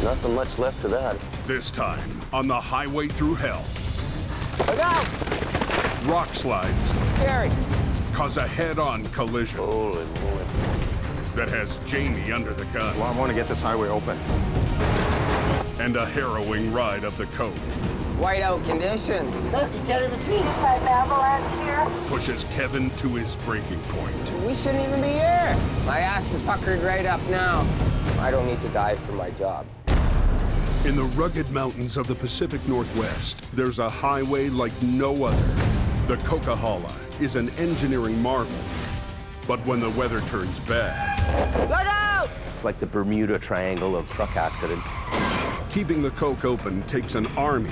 Nothing much left of that. This time, on the highway through hell, Look out! rock slides Gary! cause a head-on collision Holy moly. that has Jamie under the gun. Well, I want to get this highway open. And a harrowing ride of the Coke Whiteout conditions. Look, you can't even see. An avalanche here. pushes Kevin to his breaking point. We shouldn't even be here. My ass is puckered right up now. I don't need to die for my job. In the rugged mountains of the Pacific Northwest, there's a highway like no other. The Coquihalla is an engineering marvel. But when the weather turns bad, Look out! It's like the Bermuda Triangle of truck accidents. keeping the Coke open takes an army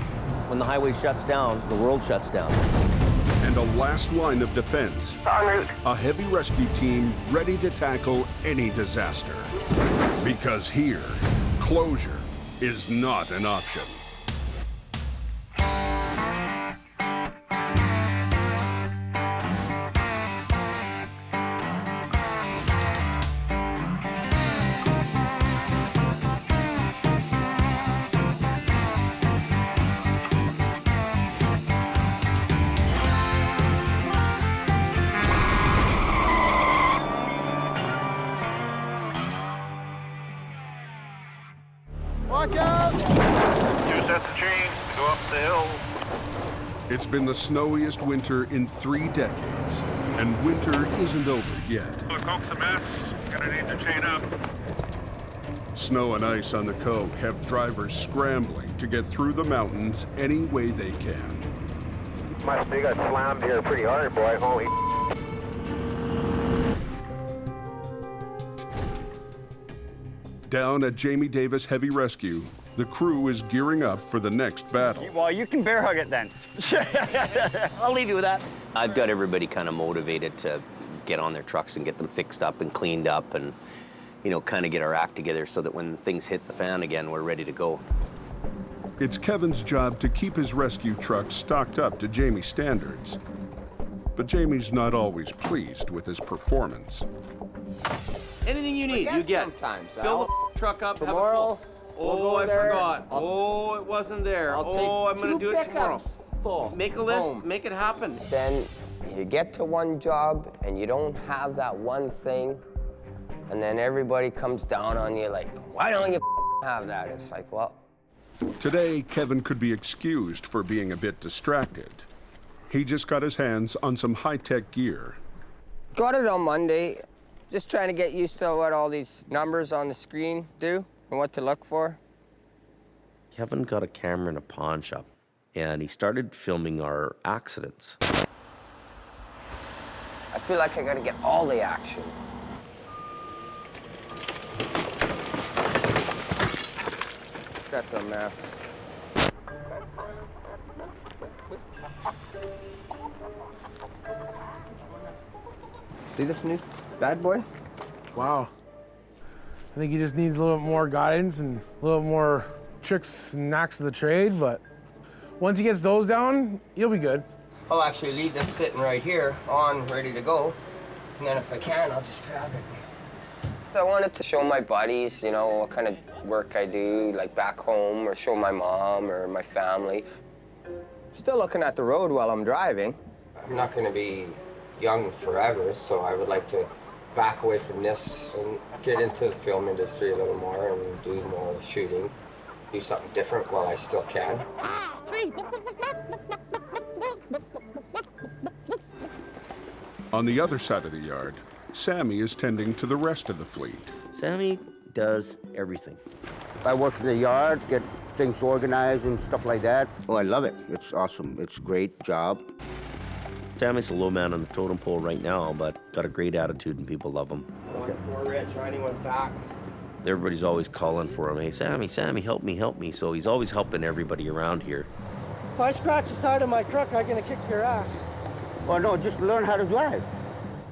When the highway shuts down, the world shuts down. and a last line of defense. En route. A heavy rescue team ready to tackle any disaster. Because here, closure is not an option. Watch out! 2 sets of chains to go up the hill. It's been the snowiest winter in 3 decades, and winter isn't over yet. The Coke's a mess. Gonna need to chain up. Snow and ice on the Coke have drivers scrambling to get through the mountains any way they can. Must be got slammed here pretty hard, boy. Holy. Down at Jamie Davis Heavy Rescue, the crew is gearing up for the next battle. Well, you can bear hug it then. I'll leave you with that. I've got everybody kind of motivated to get on their trucks and get them fixed up and cleaned up and, you know, kind of get our act together so that when things hit the fan again, we're ready to go. It's Kevin's job to keep his rescue truck stocked up to Jamie's standards. But Jamie's not always pleased with his performance. Anything you need, you get. Sometimes, Fill Al. the truck up. have a Tomorrow, full. we'll Oh, go I there. forgot. I'll- Oh, it wasn't there. I'll Oh, I'm take gonna 2 do it tomorrow. pickups full. Make a list. Boom. Make it happen. Then you get to one job and you don't have that one thing, and then everybody comes down on you like, why don't you have that? It's like, well, Today, Kevin could be excused for being a bit distracted. He just got his hands on some high-tech gear. got it on Monday. Just trying to get used to what all these numbers on the screen do and what to look for. Kevin got a camera in a pawn shop, and he started filming our accidents. I feel like I gotta get all the action. That's a mess. See this new bad boy? Wow. I think he just needs a little bit more guidance and a little more tricks and knacks of the trade, but once he gets those down, he'll be good. I'll actually leave this sitting right here on, ready to go. And then if I can, I'll just grab it. I wanted to show my buddies, you know, what kind of work I do, like back home, or show my mom or my family. Still looking at the road while I'm driving. I'm not gonna be young forever, so I would like to back away from this and get into the film industry a little more and do more shooting. Do something different while I still can. On the other side of the yard, Sammy is tending to the rest of the fleet. Sammy does everything. I work in the yard, get things organized and stuff like that. Oh, I love it. It's awesome. It's a great job. Sammy's the low man on the totem pole right now, but got a great attitude and people love him. 1-4 wrench on anyone's back. Everybody's always calling for him. Hey, Sammy, Sammy, help me, help me. So he's always helping everybody around here. If I scratch the side of my truck, I'm gonna kick your ass. Well, no, just learn how to drive.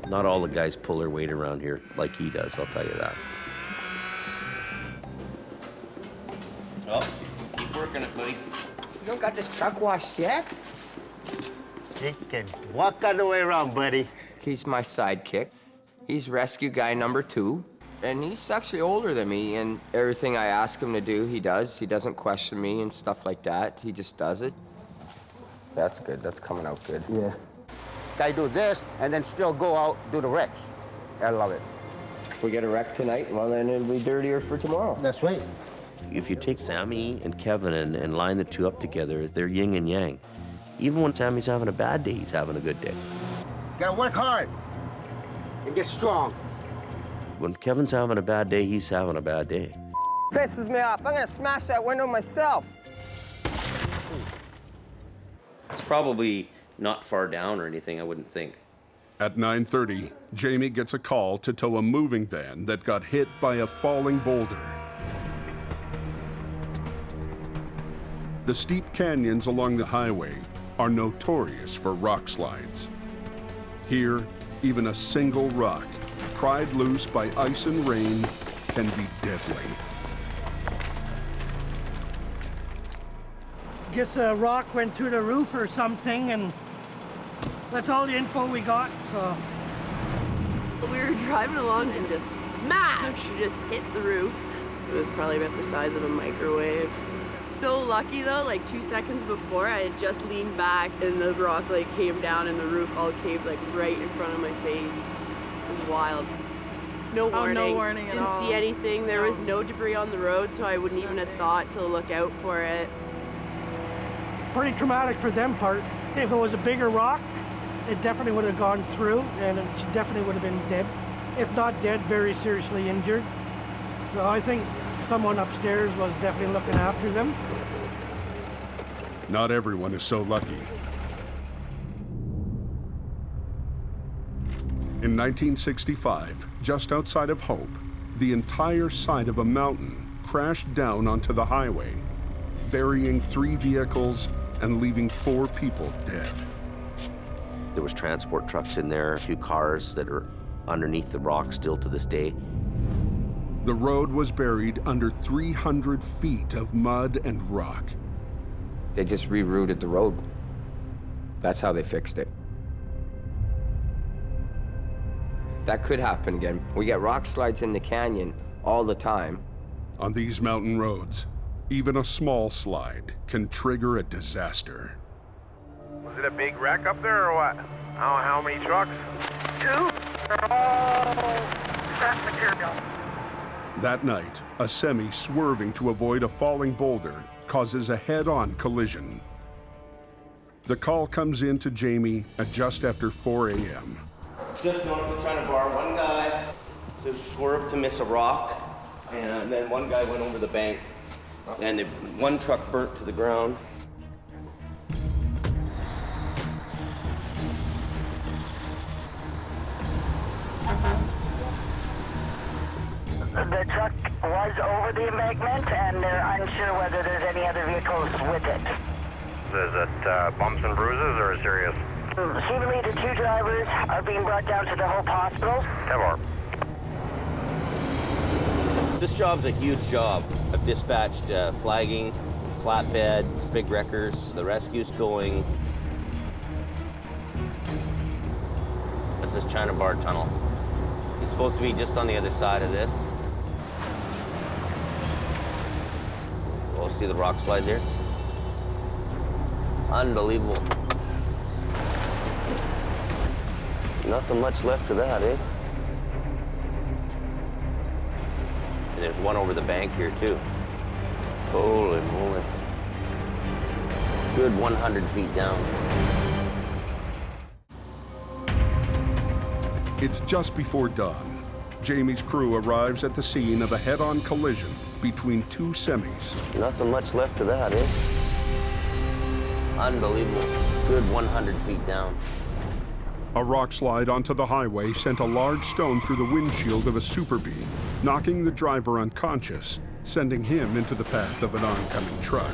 Not all the guys pull their weight around here like he does, I'll tell you that. Oh, keep working it, buddy. You don't got this truck washed yet? He can walk all the way around, buddy. He's my sidekick. He's rescue guy number 2. And he's actually older than me, and everything I ask him to do, he does. He doesn't question me and stuff like that. He just does it. That's good. That's coming out good. Yeah. I do this and then still go out, do the wrecks. I love it. If we get a wreck tonight, well, then it'll be dirtier for tomorrow. That's right. If you take Sammy and Kevin and line the two up together, they're yin and yang. Even when Sammy's having a bad day, he's having a good day. Gotta work hard and get strong. When Kevin's having a bad day, he's having a bad day. Pisses me off. I'm gonna smash that window myself. It's probably not far down or anything, I wouldn't think. At 9:30, Jamie gets a call to tow a moving van that got hit by a falling boulder. The steep canyons along the highway are notorious for rock slides. Here, even a single rock, pried loose by ice and rain, can be deadly. Guess a rock went through the roof or something, and that's all the info we got, so. We were driving along and just smash! It just hit the roof. It was probably about the size of a microwave. So lucky though, like 2 seconds before, I had just leaned back and the rock like came down and the roof all caved like right in front of my face. It was wild. No warning. No warning at all. Didn't see anything. There was no debris on the road, so I wouldn't even have thought to look out for it. Pretty traumatic for them part. If it was a bigger rock, it definitely would have gone through and it definitely would have been dead. If not dead, very seriously injured. So I think someone upstairs was definitely looking after them. Not everyone is so lucky. In 1965, just outside of Hope, the entire side of a mountain crashed down onto the highway, burying 3 vehicles and leaving 4 people dead. There was transport trucks in there, a few cars that are underneath the rock still to this day. The road was buried under 300 feet of mud and rock. They just rerouted the road. That's how they fixed it. That could happen again. We get rock slides in the canyon all the time. On these mountain roads, even a small slide can trigger a disaster. Was it a big wreck up there or what? How many trucks? 2. They're all scrap material. That night, a semi swerving to avoid a falling boulder causes a head-on collision. The call comes in to Jamie at just after 4 a.m. Just north of trying to bar, one guy just swerved to miss a rock, and then one guy went over the bank, and one truck burnt to the ground. The truck was over the embankment, and they're unsure whether there's any other vehicles with it. Is it bumps and bruises or serious? Seemingly, the 2 drivers are being brought down to the Hope Hospital. Ever. This job's a huge job. I've dispatched flagging, flatbeds, big wreckers, the rescue's going. This is China Bar Tunnel. It's supposed to be just on the other side of this. Oh, see the rock slide there? Unbelievable. Nothing much left of that, eh? And there's one over the bank here, too. Holy moly. Good 100 feet down. It's just before dawn. Jamie's crew arrives at the scene of a head-on collision between 2 semis. Nothing much left of that, eh? Unbelievable. Good 100 feet down. A rock slide onto the highway sent a large stone through the windshield of a Super Bee, knocking the driver unconscious, sending him into the path of an oncoming truck.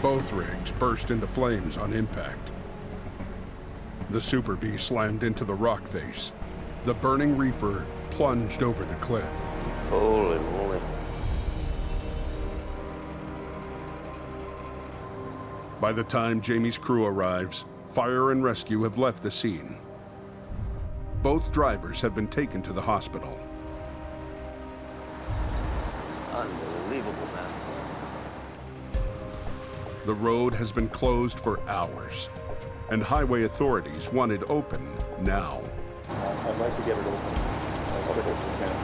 Both rigs burst into flames on impact. The Super Bee slammed into the rock face. The burning reefer plunged over the cliff. Holy moly. By the time Jamie's crew arrives, fire and rescue have left the scene. Both drivers have been taken to the hospital. Unbelievable, man. The road has been closed for hours, and highway authorities want it open now. I'd like to get it open as quick as we can.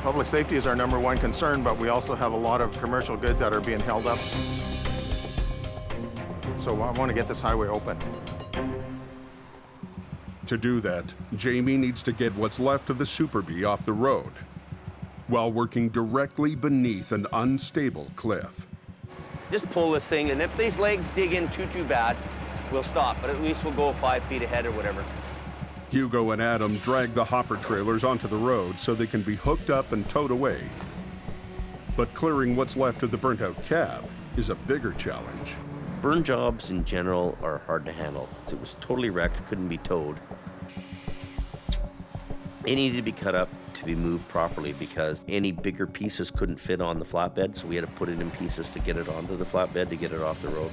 Public safety is our #1 concern, but we also have a lot of commercial goods that are being held up. So I want to get this highway open. To do that, Jamie needs to get what's left of the Super Bee off the road while working directly beneath an unstable cliff. Just pull this thing, and if these legs dig in too bad, we'll stop, but at least we'll go 5 feet ahead or whatever. Hugo and Adam drag the hopper trailers onto the road so they can be hooked up and towed away. But clearing what's left of the burnt-out cab is a bigger challenge. Burn jobs in general are hard to handle. It was totally wrecked, couldn't be towed. It needed to be cut up to be moved properly because any bigger pieces couldn't fit on the flatbed, so we had to put it in pieces to get it onto the flatbed to get it off the road.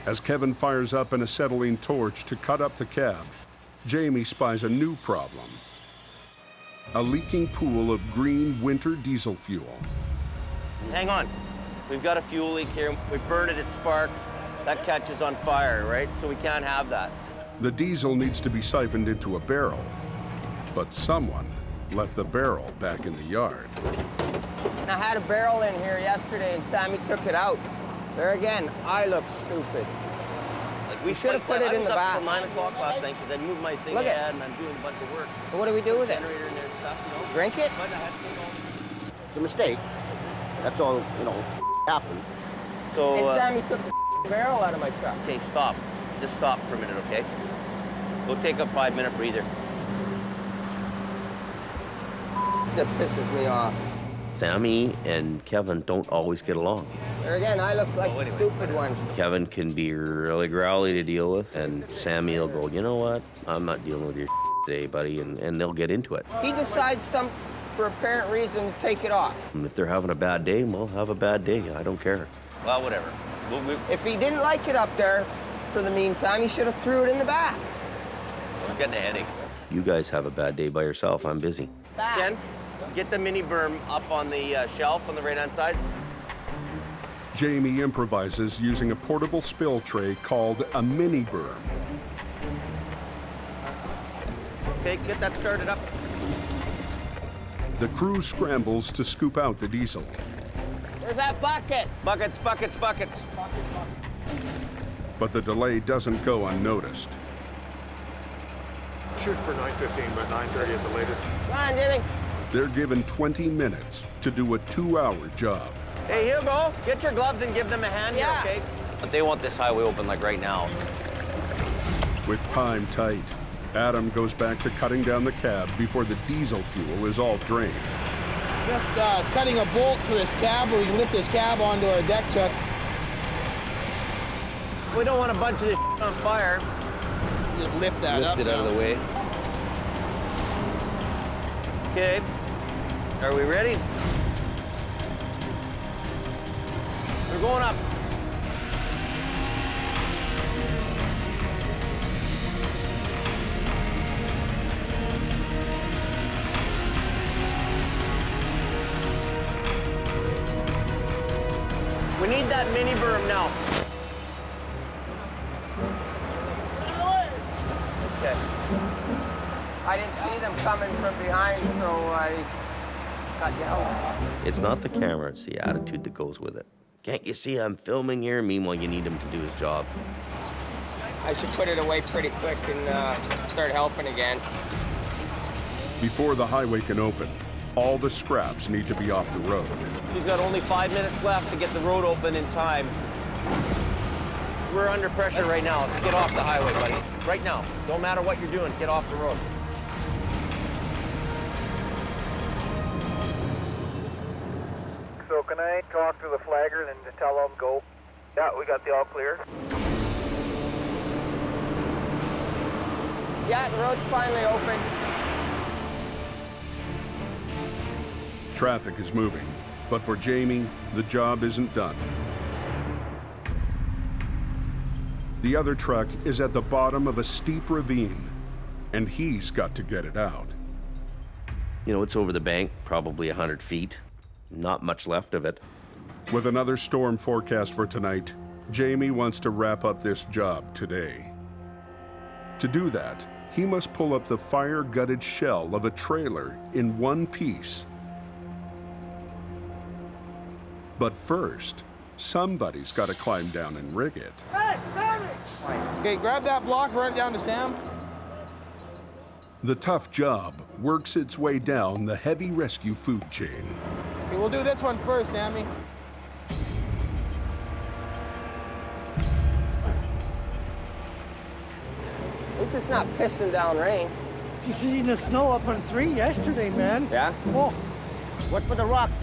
As Kevin fires up an acetylene torch to cut up the cab, Jamie spies a new problem. A leaking pool of green winter diesel fuel. Hang on. We've got a fuel leak here. We burn it, it sparks. That catches on fire, right? So we can't have that. The diesel needs to be siphoned into a barrel, but someone left the barrel back in the yard. I had a barrel in here yesterday and Sammy took it out. There again, I look stupid. Like we should have put it in the back. I was up till 9 o'clock last night because I moved my thing Look ahead and I'm doing a bunch of work. But what do we do with it? Generator in there and stuff, you know? Drink it? But I had to take all It's a mistake. That's all, happens. So, And Sammy took the barrel out of my truck. okay, stop. Just stop for a minute, okay? We'll take a 5-minute breather. That pisses me off. Sammy and Kevin don't always get along. There again, I look like the stupid one. Kevin can be really growly to deal with, and Sammy will go, you know what? I'm not dealing with your today, buddy, and they'll get into it. He decides for apparent reason to take it off. And if they're having a bad day, well, have a bad day. I don't care. Well, whatever. If he didn't like it up there for the meantime, he should have threw it in the back. I'm getting a headache. You guys have a bad day by yourself. I'm busy. Back. Ken, get the mini berm up on the shelf on the right-hand side. Jamie improvises using a portable spill tray called a mini berm. Okay, get that started up. The crew scrambles to scoop out the diesel. There's that bucket. Buckets, buckets, buckets. But the delay doesn't go unnoticed. Shoot for 9:15, but 9:30 at the latest. Come on, Jimmy. They're given 20 minutes to do a 2-hour job. Hey, Hugo, get your gloves and give them a hand Yeah. here, okay? But they want this highway open like right now. With time tight, Adam goes back to cutting down the cab before the diesel fuel is all drained. Just cutting a bolt to this cab, we can lift this cab onto our deck truck. We don't want a bunch of this on fire. Just lift that up. Lift it out of the way. Okay, are we ready? We're going up. We need that mini berm now. Okay. I didn't see them coming from behind, so I got yelled. It's not the camera, it's the attitude that goes with it. Can't you see I'm filming here? Meanwhile, you need him to do his job. I should put it away pretty quick and start helping again. Before the highway can open, all the scraps need to be off the road. We've got only 5 minutes left to get the road open in time. We're under pressure right now. Let's get off the highway, buddy. Right now. Don't matter what you're doing, get off the road. So can I talk to the flaggers and just tell them go? Yeah, we got the all clear. Yeah, the road's finally open. Traffic is moving, but for Jamie, the job isn't done. The other truck is at the bottom of a steep ravine, and he's got to get it out. You know, it's over the bank, probably 100 feet. Not much left of it. With another storm forecast for tonight, Jamie wants to wrap up this job today. To do that, he must pull up the fire-gutted shell of a trailer in one piece. But first, somebody's got to climb down and rig it. Hey, Sammy! Okay, grab that block, run it down to Sam. The tough job works its way down the heavy rescue food chain. Okay, we'll do this one first, Sammy. At least it's not pissing down rain. You seen the snow up on 3 yesterday, man. Yeah? Oh, What for the rocks?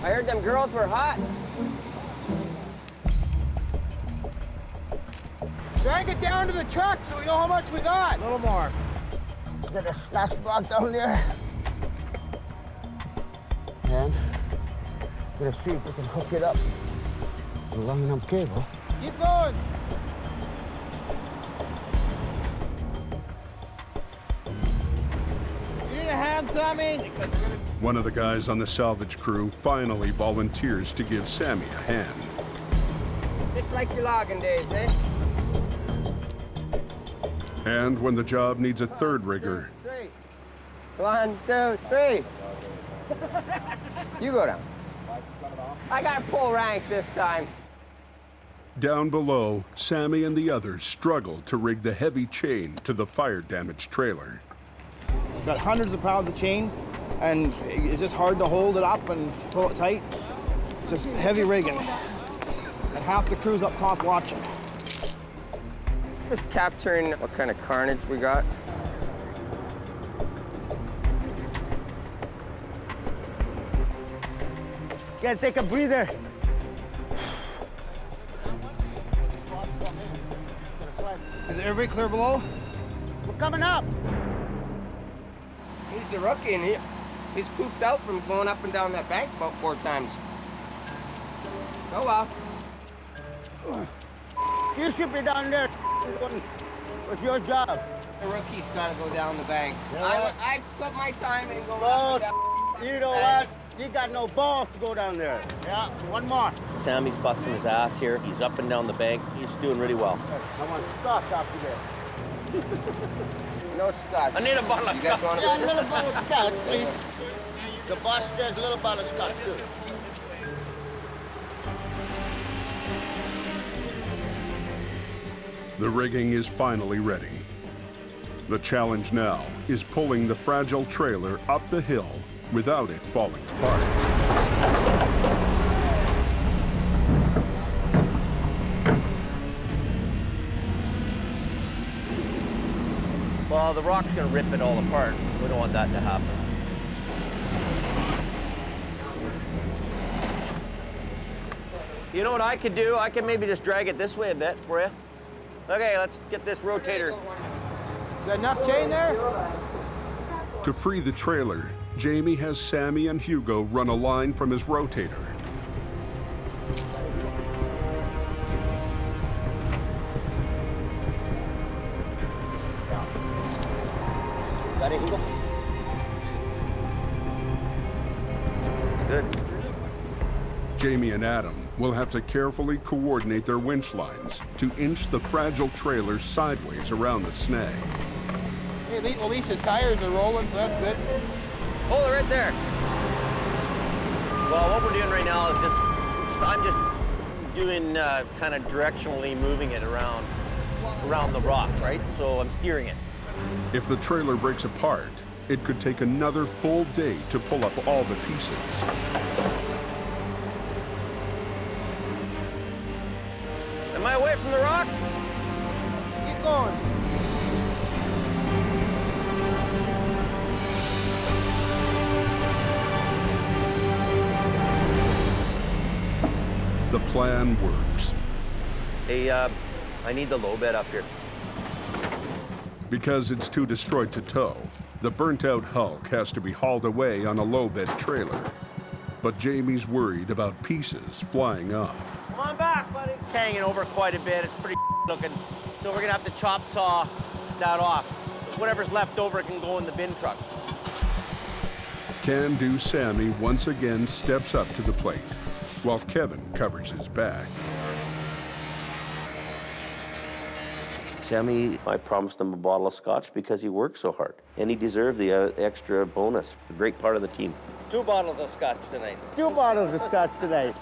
I heard them girls were hot. Drag it down to the truck so we know how much we got. A little more. Got a snatch block down there. And gonna see if we can hook it up with a long enough cable. Keep going. You need a hand, Sammy? One of the guys on the salvage crew finally volunteers to give Sammy a hand. Just like your logging days, eh? And when the job needs a third rigger, 3. 1, 2, 3. You go down. I got to pull rank this time. down below, Sammy and the others struggle to rig the heavy chain to the fire-damaged trailer. Got hundreds of pounds of chain, and it's just hard to hold it up and pull it tight. It's just heavy rigging. And half the crew's up top watching. Just capturing what kind of carnage we got. Gotta take a breather. Is everybody clear below? We're coming up. He's a rookie, and he's pooped out from going up and down that bank about 4 times. Oh well. You should be down there. What's your job? The rookie's got to go down the bank. Yeah. I put my time in going No, up and down. you know what? You got no balls to go down there. Yeah, one more. Sammy's busting his ass here. He's up and down the bank. He's doing really well. I want scotch after this. No scotch. I need a bottle of You guys scotch. want Yeah, a little bottle of scotch, please. The boss says a little bottle of scotch, too. The rigging is finally ready. The challenge now is pulling the fragile trailer up the hill without it falling apart. Well, the rock's gonna rip it all apart. We don't want that to happen. You know what I could do? I could maybe just drag it this way a bit for you. Okay, let's get this rotator. Got enough chain there? To free the trailer, Jamie has Sammy and Hugo run a line from his rotator. Got it, Hugo? It's good. Jamie and Adam will have to carefully coordinate their winch lines to inch the fragile trailer sideways around the snag. Hey, at least his tires are rolling, so that's good. Hold it right there. Well, what we're doing right now is I'm just doing kind of directionally moving it around the rock, right? So I'm steering it. If the trailer breaks apart, it could take another full day to pull up all the pieces. Am I away from the rock? Keep going. The plan works. Hey, I need the low bed up here. Because it's too destroyed to tow, the burnt-out hulk has to be hauled away on a low-bed trailer. But Jamie's worried about pieces flying off. Come on back. It's hanging over quite a bit. It's pretty looking. So we're gonna have to chop saw that off. Whatever's left over can go in the bin truck. Can-do Sammy once again steps up to the plate, while Kevin covers his back. Sammy, I promised him a bottle of scotch because he worked so hard, and he deserved the extra bonus. A great part of the team. 2 bottles of scotch tonight. 2 bottles of scotch tonight.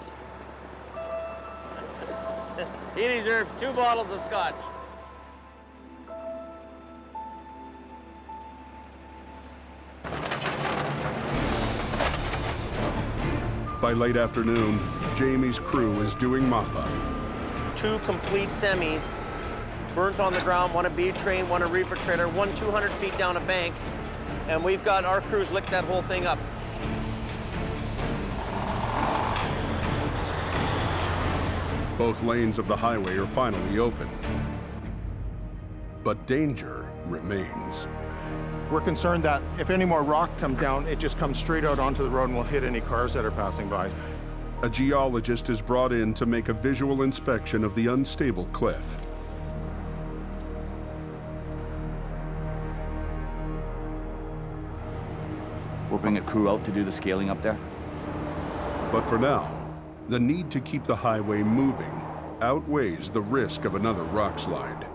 He deserves 2 bottles of scotch. By late afternoon, Jamie's crew is doing mop-up. 2 complete semis, burnt on the ground, 1 a B train, 1 a reefer trailer, 1 200 feet down a bank, and we've got our crews licked that whole thing up. Both lanes of the highway are finally open. But danger remains. We're concerned that if any more rock comes down, it just comes straight out onto the road and will hit any cars that are passing by. A geologist is brought in to make a visual inspection of the unstable cliff. We'll bring a crew out to do the scaling up there. But for now, the need to keep the highway moving outweighs the risk of another rock slide.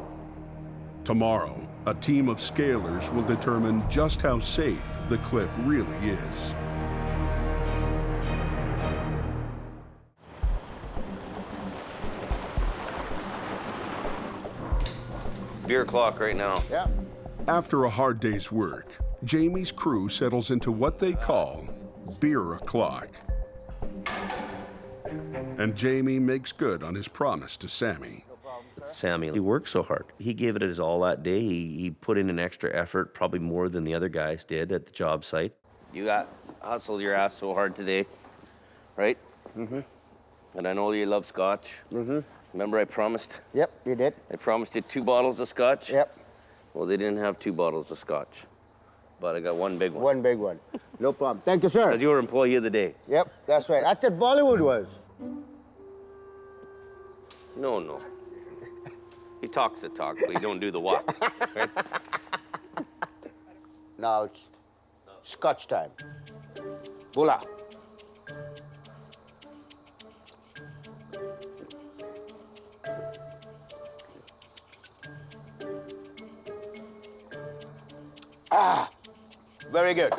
Tomorrow, a team of scalers will determine just how safe the cliff really is. Beer clock right now. Yeah. After a hard day's work, Jamie's crew settles into what they call beer o'clock. And Jamie makes good on his promise to Sammy. Sammy, he worked so hard. He gave it his all that day. He put in an extra effort, probably more than the other guys did at the job site. You got hustled your ass so hard today, right? Mm-hmm. And I know you love scotch. Mm-hmm. Remember I promised? Yep, you did. I promised you 2 bottles of scotch? Yep. Well, they didn't have 2 bottles of scotch, but I got 1 big one. 1 big one. No problem. Thank you, sir. Because you were employee of the day. Yep, that's right. I thought Bollywood was. No. He talks the talk, but he don't do the walk. Right? Now it's scotch time. Bula. Ah, very good.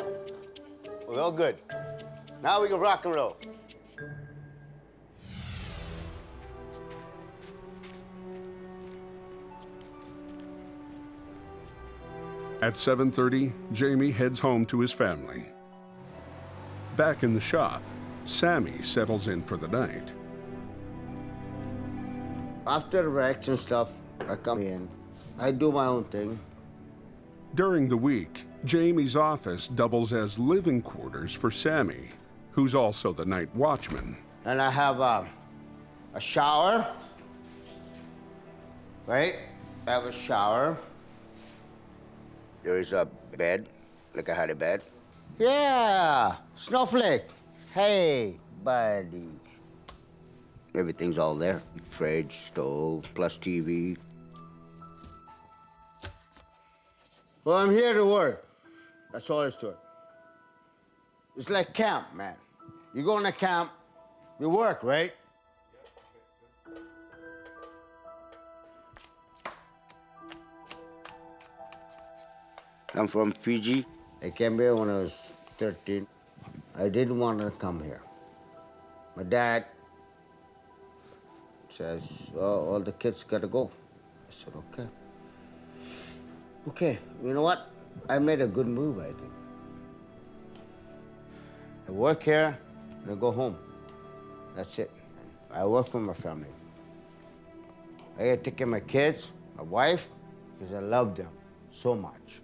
Well, good. Now we can rock and roll. At 7:30, Jamie heads home to his family. Back in the shop, Sammy settles in for the night. After wrecks and stuff, I come in. I do my own thing. During the week, Jamie's office doubles as living quarters for Sammy, who's also the night watchman. And I have a shower, right? I have a shower. There is a bed, like I had a bed. Yeah, snowflake. Hey, buddy. Everything's all there. Fridge, stove, plus TV. Well, I'm here to work. That's all there's to it. It's like camp, man. You go in a camp, you work, right? I'm from Fiji. I came here when I was 13. I didn't want to come here. My dad says, oh, all the kids gotta go. I said, okay. Okay, you know what? I made a good move, I think. I work here, and I go home. That's it. I work for my family. I gotta take care of my kids, my wife, because I love them so much.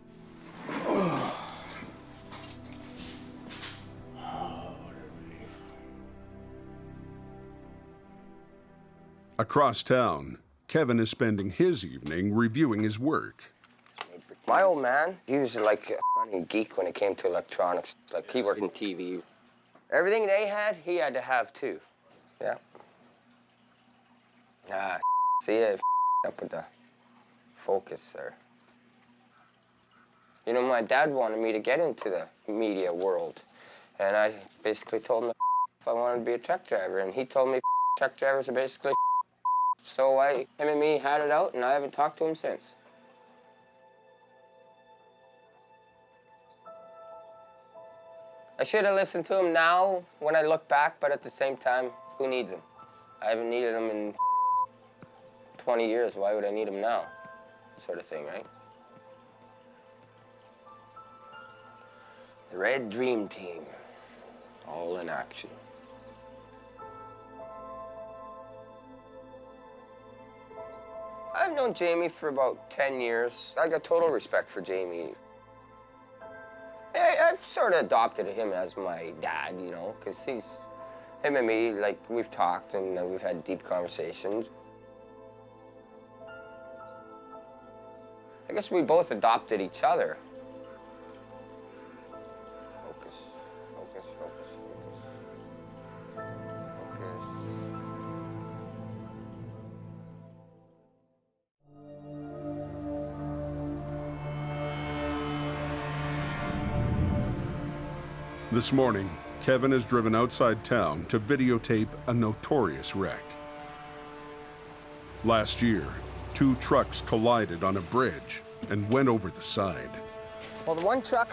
Across town, Kevin is spending his evening reviewing his work. My old man, he was like a running geek when it came to electronics. Like, he worked in TV. Everything they had, he had to have too. Yeah. See, I up with the focus there. You know, my dad wanted me to get into the media world, and I basically told him if I wanted to be a truck driver, and he told me truck drivers are basically so him and me had it out, and I haven't talked to him since. I should have listened to him now when I look back, but at the same time, who needs him? I haven't needed him in 20 years. Why would I need him now? Sort of thing, right? The Red Dream Team, all in action. I've known Jamie for about 10 years. I got total respect for Jamie. I've sort of adopted him as my dad, you know, because him and me, like, we've talked and we've had deep conversations. I guess we both adopted each other. Focus, focus, focus, focus. Focus. This morning, Kevin has driven outside town to videotape a notorious wreck. Last year, 2 trucks collided on a bridge and went over the side. Well, the one truck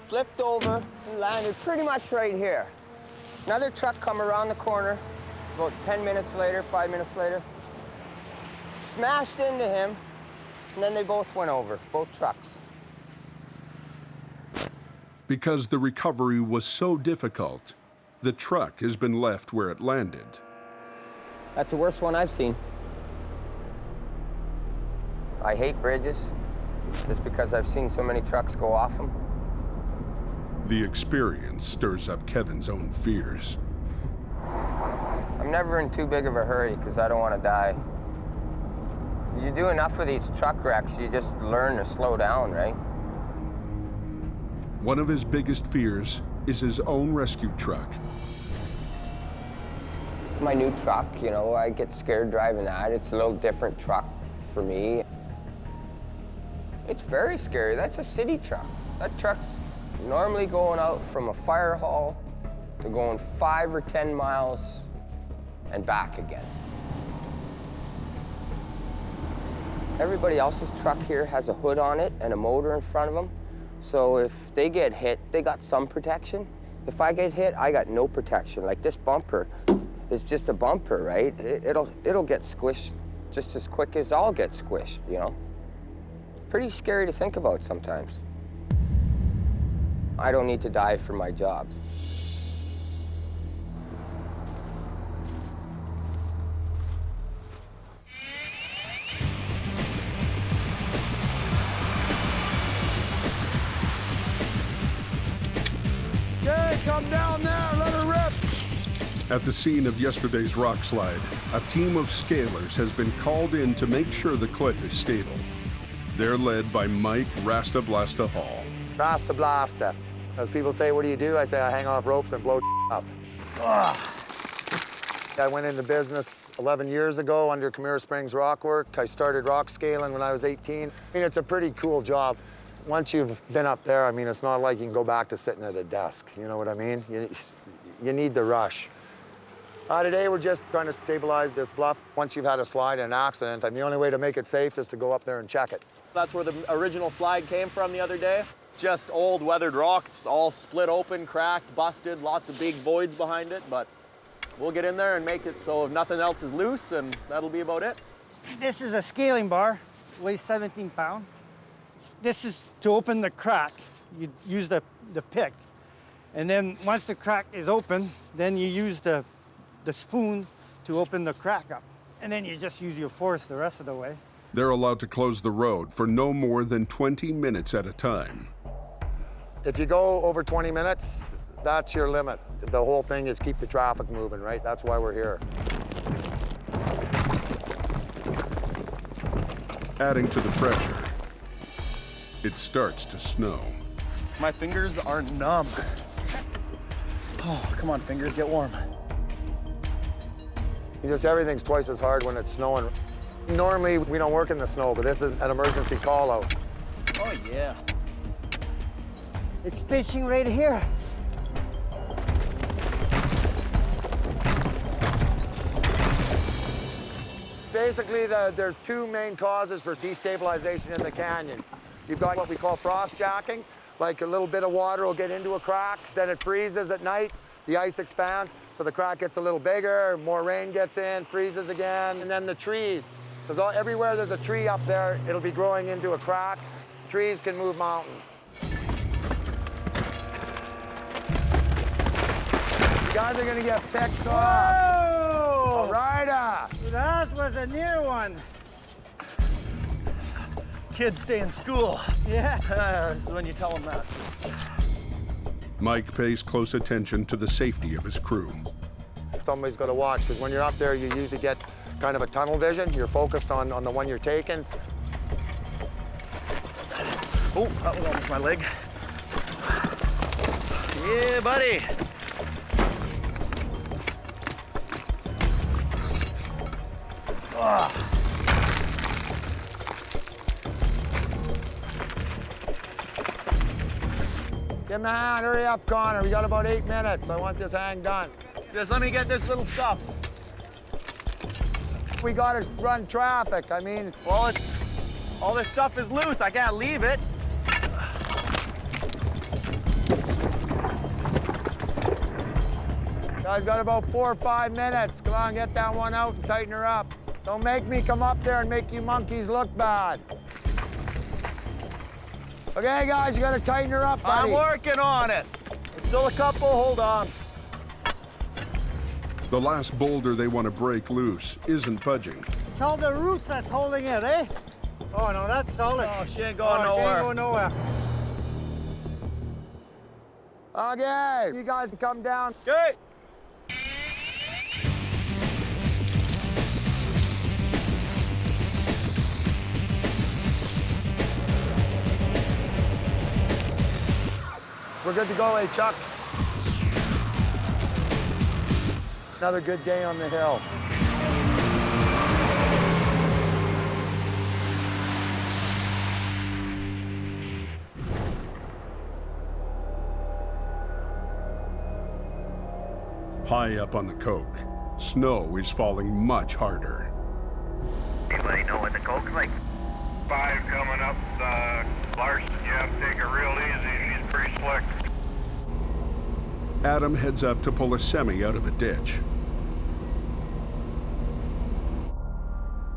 flipped over and landed pretty much right here. Another truck come around the corner about 10 minutes later, 5 minutes later, smashed into him, and then they both went over, both trucks. Because the recovery was so difficult, the truck has been left where it landed. That's the worst one I've seen. I hate bridges, just because I've seen so many trucks go off them. The experience stirs up Kevin's own fears. I'm never in too big of a hurry because I don't want to die. You do enough of these truck wrecks, you just learn to slow down, right? One of his biggest fears is his own rescue truck. My new truck, you know, I get scared driving that. It's a little different truck for me. It's very scary. That's a city truck. That truck's normally going out from a fire hall to going 5 or 10 miles and back again. Everybody else's truck here has a hood on it and a motor in front of them. So if they get hit, they got some protection. If I get hit, I got no protection. Like this bumper is just a bumper, right? It'll get squished just as quick as I'll get squished, you know? Pretty scary to think about sometimes. I don't need to die for my job. Okay, come down there, let her rip. At the scene of yesterday's rock slide, a team of scalers has been called in to make sure the cliff is stable. They're led by Mike Rasta Blasta Hall. Rasta Blasta. As people say, what do? I say I hang off ropes and blow up. Ugh. I went into business 11 years ago under Camira Springs Rockwork. I started rock scaling when I was 18. I mean, it's a pretty cool job. Once you've been up there, I mean, it's not like you can go back to sitting at a desk. You know what I mean? You need the rush. Today, we're just trying to stabilize this bluff. Once you've had a slide and an accident, and the only way to make it safe is to go up there and check it. That's where the original slide came from the other day. Just old weathered rock. It's all split open, cracked, busted, lots of big voids behind it, but we'll get in there and make it so if nothing else is loose, and that'll be about it. This is a scaling bar, weighs 17 pounds. This is to open the crack. You use the pick. And then once the crack is open, then you use the spoon to open the crack up. And then you just use your force the rest of the way. They're allowed to close the road for no more than 20 minutes at a time. If you go over 20 minutes, that's your limit. The whole thing is keep the traffic moving, right? That's why we're here. Adding to the pressure, it starts to snow. My fingers are numb. Oh, come on, fingers, get warm. Just everything's twice as hard when it's snowing. Normally, we don't work in the snow, but this is an emergency call-out. Oh, yeah. It's fishing right here. Basically, there's two main causes for destabilization in the canyon. You've got what we call frost jacking, like a little bit of water will get into a crack, then it freezes at night, the ice expands, so the crack gets a little bigger, more rain gets in, freezes again, and then the trees. Because everywhere there's a tree up there, it'll be growing into a crack. Trees can move mountains. You guys are gonna get picked off. All right. That was a near one. Kids stay in school. Yeah. This is when you tell them that. Mike pays close attention to the safety of his crew. Somebody's got to watch, because when you're up there, you usually get kind of a tunnel vision. You're focused on the one you're taking. Oh, that was almost my leg. Yeah, buddy. Give him a hand, hurry up, Connor. We got about 8 minutes. I want this hang done. Just let me get this little stuff. We gotta run traffic, I mean. Well, all this stuff is loose. I can't leave it. Guys, got about 4 or 5 minutes. Come on, get that one out and tighten her up. Don't make me come up there and make you monkeys look bad. Okay, guys, you gotta tighten her up, buddy. I'm working on it. There's still a couple, hold on. The last boulder they want to break loose isn't budging. It's all the roots that's holding it, eh? Oh, no, that's solid. Oh, she ain't going nowhere. She ain't going nowhere. Okay, you guys can come down. Okay. We're good to go, hey, Chuck. Another good day on the hill. High up on the Coke, snow is falling much harder. Anybody know what the Coke's like? 5 coming up. Larson, you have to take it real easy. She's pretty slick. Adam heads up to pull a semi out of a ditch.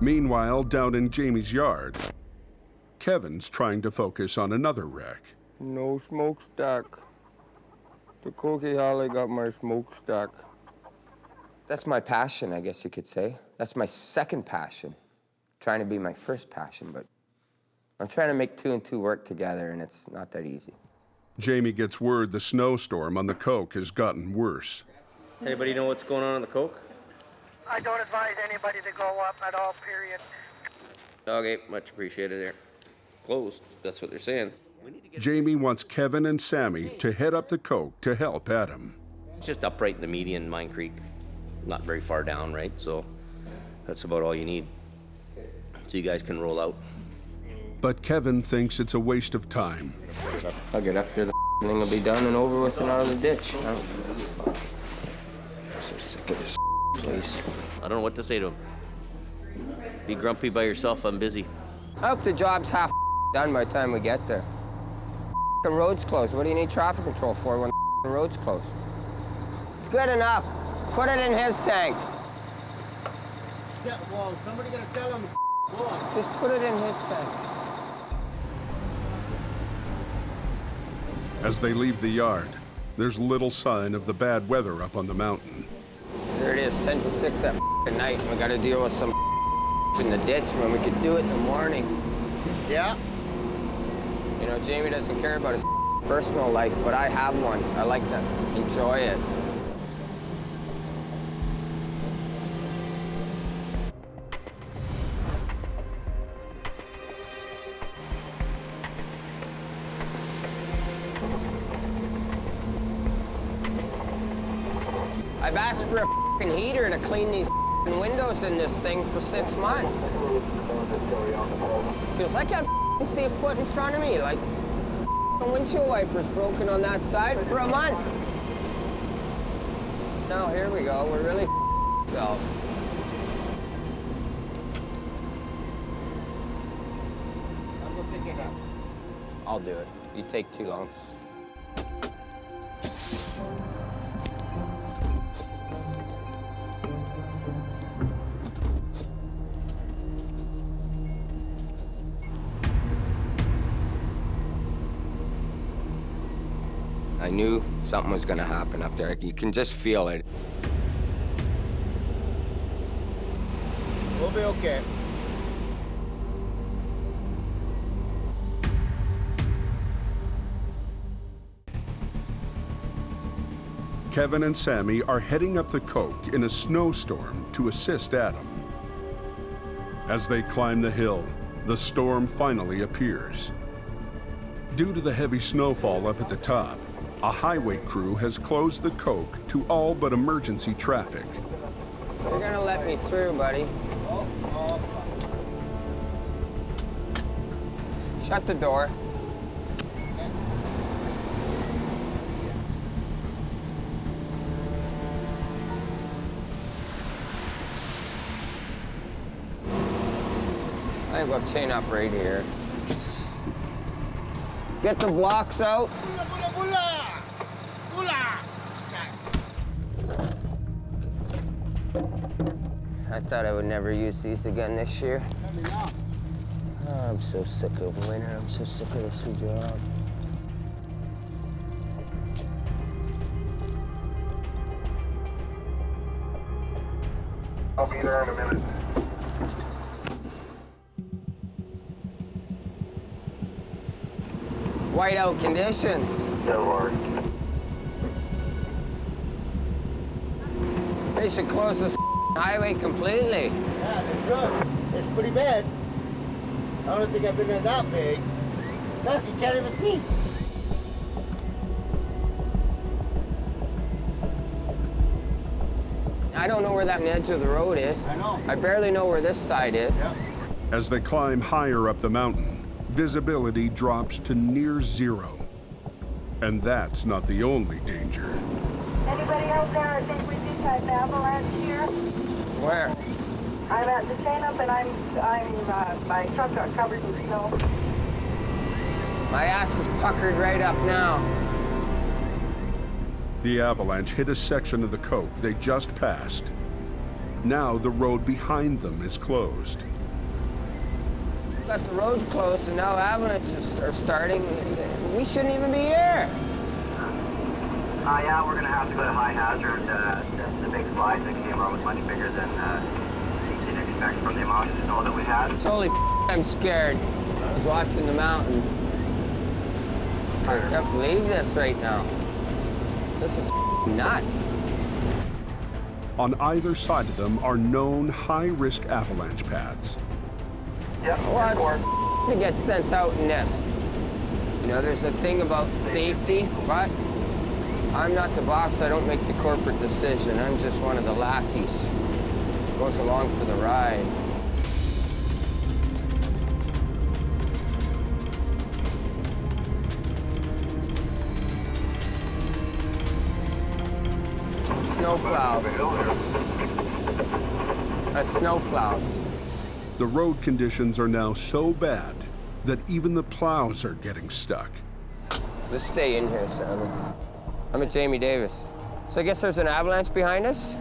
Meanwhile, down in Jamie's yard, Kevin's trying to focus on another wreck. No smokestack. The Coquihalla got my smokestack. That's my passion, I guess you could say. That's my second passion. Trying to be my first passion, but I'm trying to make 2 and 2 work together, and it's not that easy. Jamie gets word the snowstorm on the Coke has gotten worse. Anybody know what's going on the Coke? I don't advise anybody to go up at all, period. Okay, much appreciated there. Closed, that's what they're saying. Jamie wants Kevin and Sammy to head up the Coke to help Adam. It's just up right in the median, Mine Creek. Not very far down, right? So that's about all you need. So you guys can roll out. But Kevin thinks it's a waste of time. I'll get after the thing will be done and over with and out of the ditch. I'm so sick of this place. I don't know what to say to him. Be grumpy by yourself, I'm busy. I hope the job's half done by the time we get there. The road's closed. What do you need traffic control for when the road's closed? It's good enough. Put it in his tank. Yeah, well, somebody gotta tell him. Just put it in his tank. As they leave the yard, there's little sign of the bad weather up on the mountain. There it is, 10 to 6 at night, and we gotta deal with some in the ditch when we could do it in the morning. Yeah. You know, Jamie doesn't care about his personal life, but I have one. I like to enjoy it. I've asked for a heater to clean these windows in this thing for 6 months. Feels like I can't see a foot in front of me. Like the windshield wipers broken on that side for a month. Now here we go. We're really ourselves. I'll go pick it up. I'll do it. You take too long. I knew something was gonna happen up there. You can just feel it. We'll be okay. Kevin and Sammy are heading up the Coke in a snowstorm to assist Adam. As they climb the hill, the storm finally appears. Due to the heavy snowfall up at the top, a highway crew has closed the Coke to all but emergency traffic. You're gonna let me through, buddy. Shut the door. I think we'll chain up right here. Get the blocks out. I thought I would never use these again this year. Oh, I'm so sick of winter. I'm so sick of this job. I'll be there in a minute. Whiteout conditions. Yeah, Lord. They should close this highway completely. Yeah, they should. It's pretty bad. I don't think I've been in that big. Look, you can't even see. I don't know where that edge of the road is. I know. I barely know where this side is. Yeah. As they climb higher up the mountain, visibility drops to near zero. And that's not the only danger. Anybody out there? I think we just had an avalanche here. Where? I'm at the chain up and my truck got covered in snow. My ass is puckered right up now. The avalanche hit a section of the Coke they just passed. Now the road behind them is closed. Got the road closed and now avalanches are starting. We shouldn't even be here. Yeah, we're going to have to go to high hazard. The big slides that came out was much bigger than we didn't expect from the amount of snow that we had. Holy I'm scared. I was watching the mountain. I can't believe this right now. This is nuts. On either side of them are known high-risk avalanche paths. Yeah, well, to get sent out in this. You know, there's a thing about safety, but I'm not the boss. I don't make the corporate decision. I'm just one of the lackeys. Goes along for the ride. Snowplows. That's snowplows. The road conditions are now so bad that even the plows are getting stuck. Let's stay in here, Sammy. I'm at Jamie Davis. So I guess there's an avalanche behind us?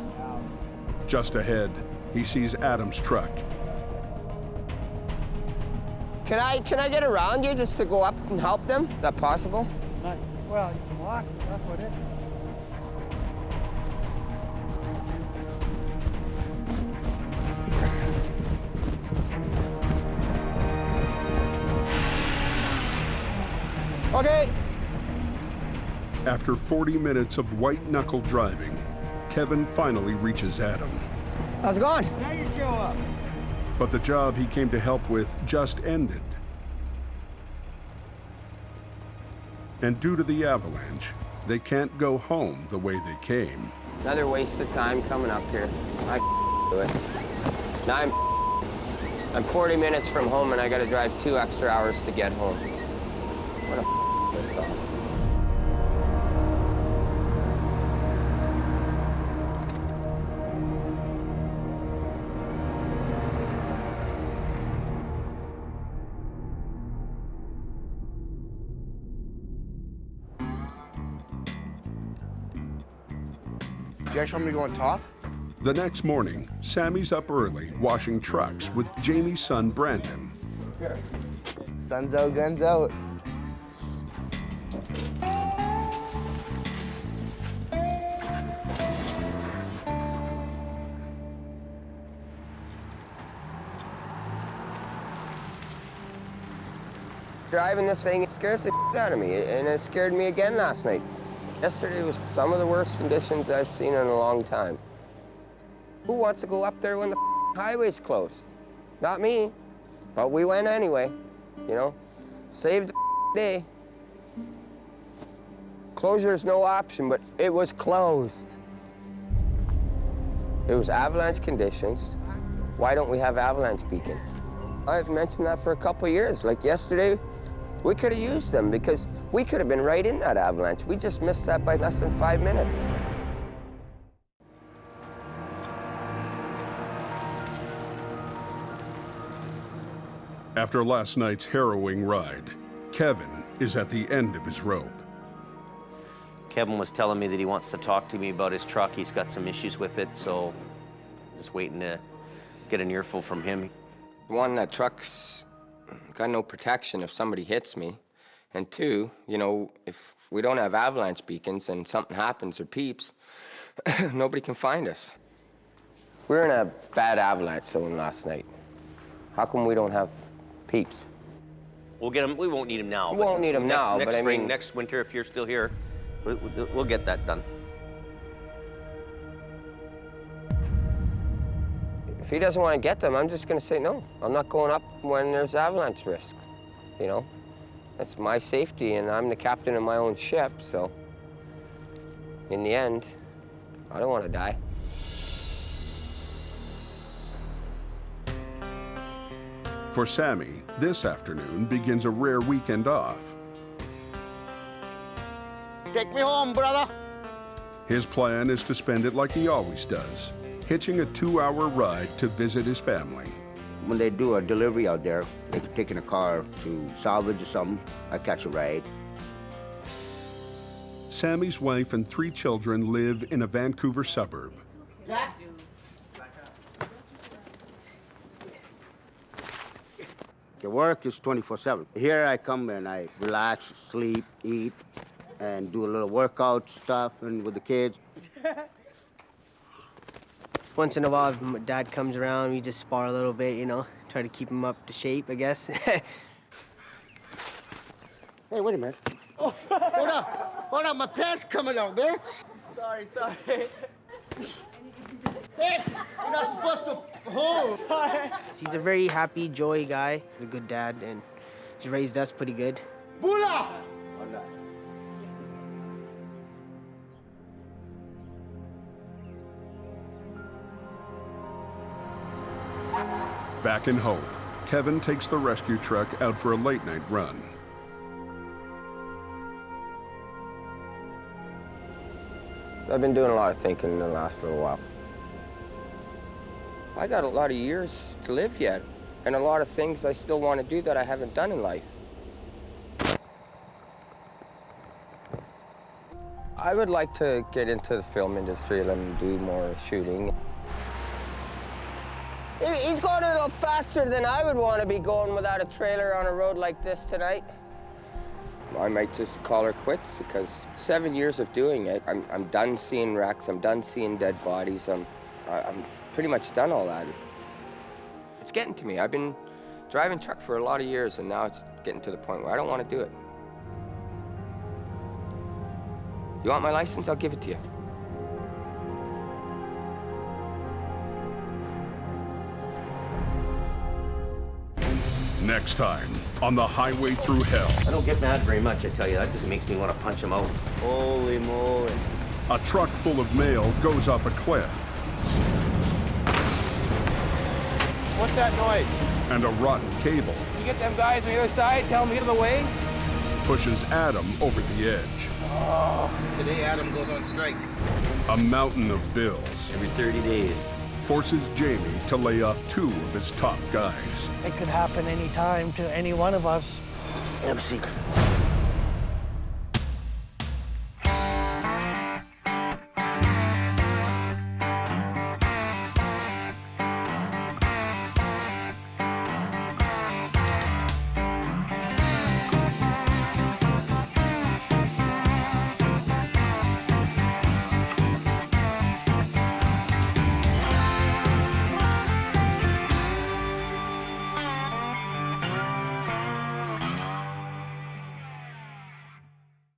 Just ahead, he sees Adam's truck. Can I get around you just to go up and help them? Is that possible? Well, you can walk. That's what it is. Okay. After 40 minutes of white-knuckle driving, Kevin finally reaches Adam. How's it going? Now you show up. But the job he came to help with just ended. And due to the avalanche, they can't go home the way they came. Another waste of time coming up here. I do it. Now I'm 40 minutes from home and I gotta drive 2 extra hours to get home. What a this off. You guys want me to go on top? The next morning, Sammy's up early washing trucks with Jamie's son, Brandon. Sun's out, guns out. Driving this thing, it scares the shit out of me, and it scared me again last night. Yesterday was some of the worst conditions I've seen in a long time. Who wants to go up there when the highway's closed? Not me, but we went anyway, you know? Saved the day. Closure is no option, but it was closed. It was avalanche conditions. Why don't we have avalanche beacons? I've mentioned that for a couple of years. Like yesterday, we could have used them because we could have been right in that avalanche. We just missed that by less than 5 minutes. After last night's harrowing ride, Kevin is at the end of his rope. Kevin was telling me that he wants to talk to me about his truck. He's got some issues with it, so just waiting to get an earful from him. One, that truck's got no protection if somebody hits me. And two, you know, if we don't have avalanche beacons and something happens or peeps, nobody can find us. We were in a bad avalanche zone last night. How come we don't have peeps? We'll get them. We won't need them now. We won't need them now, next but spring, I mean, next winter, if you're still here, we'll get that done. if he doesn't want to get them, I'm just going to say no. I'm not going up when there's avalanche risk, you know? That's my safety, and I'm the captain of my own ship, so in the end, I don't want to die. For Sammy, this afternoon begins a rare weekend off. Take me home, brother. His plan is to spend it like he always does, hitching a 2-hour ride to visit his family. When they do a delivery out there, like taking a car to salvage or something, I catch a ride. Sammy's wife and 3 children live in a Vancouver suburb. Okay, work is 24/7. Here I come and I relax, sleep, eat, and do a little workout stuff and with the kids. Once in a while, if my dad comes around, we just spar a little bit, you know, try to keep him up to shape, I guess. Hey, wait a minute. Oh, hold on, my pants coming out, bitch. Sorry. Hey, you're not supposed to hold. Sorry. He's a very happy, joy guy, a good dad, and he's raised us pretty good. Bula! Back in Hope, Kevin takes the rescue truck out for a late-night run. I've been doing a lot of thinking in the last little while. I got a lot of years to live yet, and a lot of things I still want to do that I haven't done in life. I would like to get into the film industry and do more shooting. He's going a little faster than I would want to be going without a trailer on a road like this tonight. I might just call her quits because 7 years of doing it, I'm done seeing wrecks, I'm done seeing dead bodies, I'm pretty much done all that. It's getting to me. I've been driving truck for a lot of years, and now it's getting to the point where I don't want to do it. You want my license? I'll give it to you. Next time on the highway through hell. I don't get mad very much, I tell you. That just makes me want to punch him out. Holy moly. A truck full of mail goes off a cliff. What's that noise? And a rotten cable You get them guys on the other side, tell them to get out of the way. pushes Adam over the edge. Today Adam goes on strike. A mountain of bills Every 30 days. forces Jamie to lay off 2 of his top guys. It could happen anytime to any one of us. Have a seat.